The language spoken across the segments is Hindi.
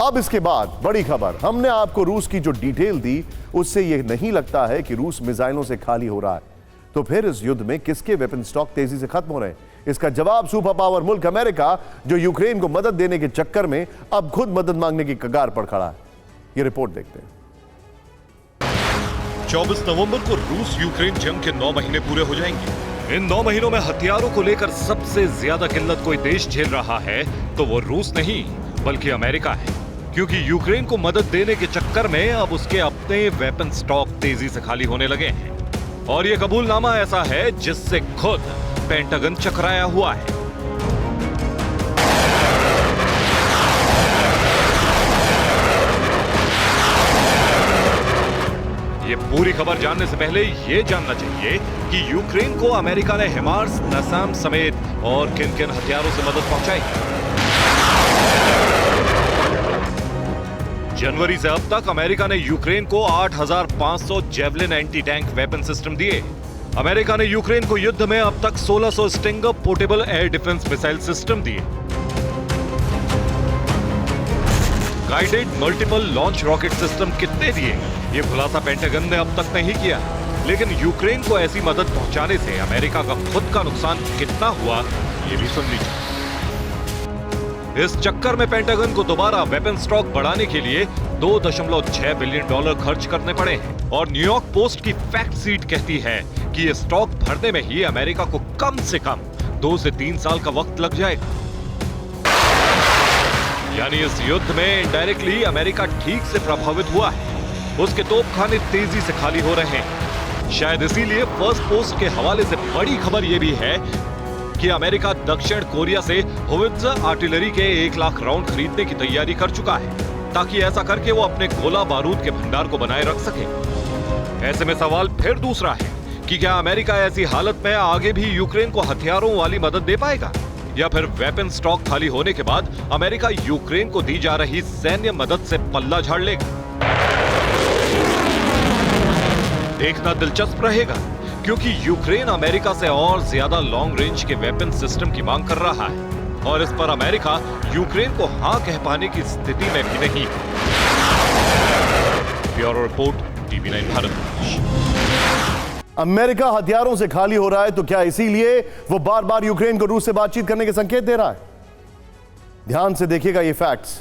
अब इसके बाद बड़ी खबर, हमने आपको रूस की जो डिटेल दी उससे यह नहीं लगता है कि रूस मिसाइलों से खाली हो रहा है। तो फिर इस युद्ध में किसके वेपन स्टॉक तेजी से खत्म हो रहे हैं? इसका जवाब सुपर पावर मुल्क अमेरिका, जो यूक्रेन को मदद देने के चक्कर में अब खुद मदद मांगने की कगार पर खड़ा है। यह रिपोर्ट देखते हैं। 24 नवंबर को रूस यूक्रेन जंग के 9 महीने पूरे हो जाएंगे। इन 9 महीनों में हथियारों को लेकर सबसे ज्यादा किल्लत कोई देश झेल रहा है तो वो रूस नहीं बल्कि अमेरिका है, क्योंकि यूक्रेन को मदद देने के चक्कर में अब उसके अपने वेपन स्टॉक तेजी से खाली होने लगे हैं। और ये कबूलनामा ऐसा है जिससे खुद पेंटागन चकराया हुआ है। ये पूरी खबर जानने से पहले ये जानना चाहिए कि यूक्रेन को अमेरिका ने हिमार्स, नसाम समेत और किन किन हथियारों से मदद पहुंचाई। जनवरी से अब तक अमेरिका ने यूक्रेन को 8,500 Javelin anti tank weapon system दिए। अमेरिका ने यूक्रेन को युद्ध में अब तक 1600 Stinger portable air defence missile system दिए। Guided multiple launch rocket system कितने दिए, ये खुलासा पेंटागन ने अब तक नहीं किया। लेकिन यूक्रेन को ऐसी मदद पहुंचाने से अमेरिका का खुद का नुकसान कितना हुआ, ये भी सुन लीजिए। इस चक्कर में पेंटागन को दोबारा वेपन स्टॉक बढ़ाने के लिए $2.6 बिलियन खर्च करने पड़े हैं। और न्यूयॉर्क पोस्ट की फैक्ट शीट कहती है कि ये स्टॉक भरने में ही अमेरिका को कम से कम 2 से 3 साल का वक्त लग जाएगा। यानी इस युद्ध में इनडायरेक्टली अमेरिका ठीक से प्रभावित हुआ है। उसके तोपखाने तेजी से खाली हो रहे हैं। शायद इसीलिए फर्स्ट पोस्ट के हवाले से बड़ी खबर यह भी है कि अमेरिका दक्षिण कोरिया से होवित्जर आर्टिलरी के 1 लाख राउंड खरीदने की तैयारी कर चुका है, ताकि ऐसा करके वो अपने गोला बारूद के भंडार को बनाए रख सके। ऐसे में सवाल फिर दूसरा है कि क्या अमेरिका ऐसी हालत में आगे भी यूक्रेन को हथियारों वाली मदद दे पाएगा, या फिर वेपन स्टॉक खाली होने के बाद अमेरिका यूक्रेन को दी जा रही सैन्य मदद से पल्ला झाड़ लेगा। देखना दिलचस्प रहेगा, क्योंकि यूक्रेन अमेरिका से और ज्यादा लॉन्ग रेंज के वेपन सिस्टम की मांग कर रहा है और इस पर अमेरिका यूक्रेन को हां कह पाने की स्थिति में भी नहीं है। Bureau report, TV9 Bharat. America हथियारों से खाली हो रहा है तो क्या इसीलिए वो बार बार यूक्रेन को रूस से बातचीत करने के संकेत दे रहा है? ध्यान से देखिएगा ये फैक्ट्स।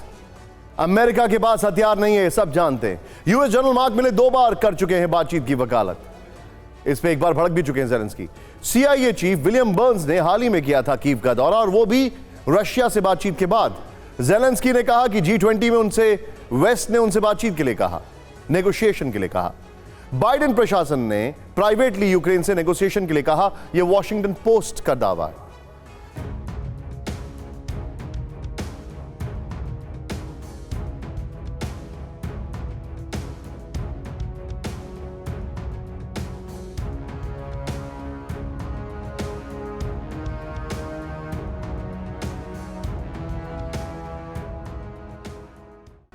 अमेरिका के पास हथियार नहीं है, सब जानते हैं। यूएस जनरल मार्क मिले 2 बार कर चुके हैं बातचीत की वकालत। इस पे एक बार भड़क भी चुके हैं Zelensky. CIA chief William Burns ने हाल ही में किया था कीव का दौरा, और वो भी रशिया से बातचीत के बाद। ज़ेलेंस्की ने कहा कि G20 में उनसे वेस्ट ने उनसे बातचीत के लिए कहा, नेगोशिएशन के लिए कहा। बाइडेन प्रशासन ने प्राइवेटली यूक्रेन से नेगोशिएशन के लिए कहा, यह वॉशिंगटन पोस्ट का दावा है।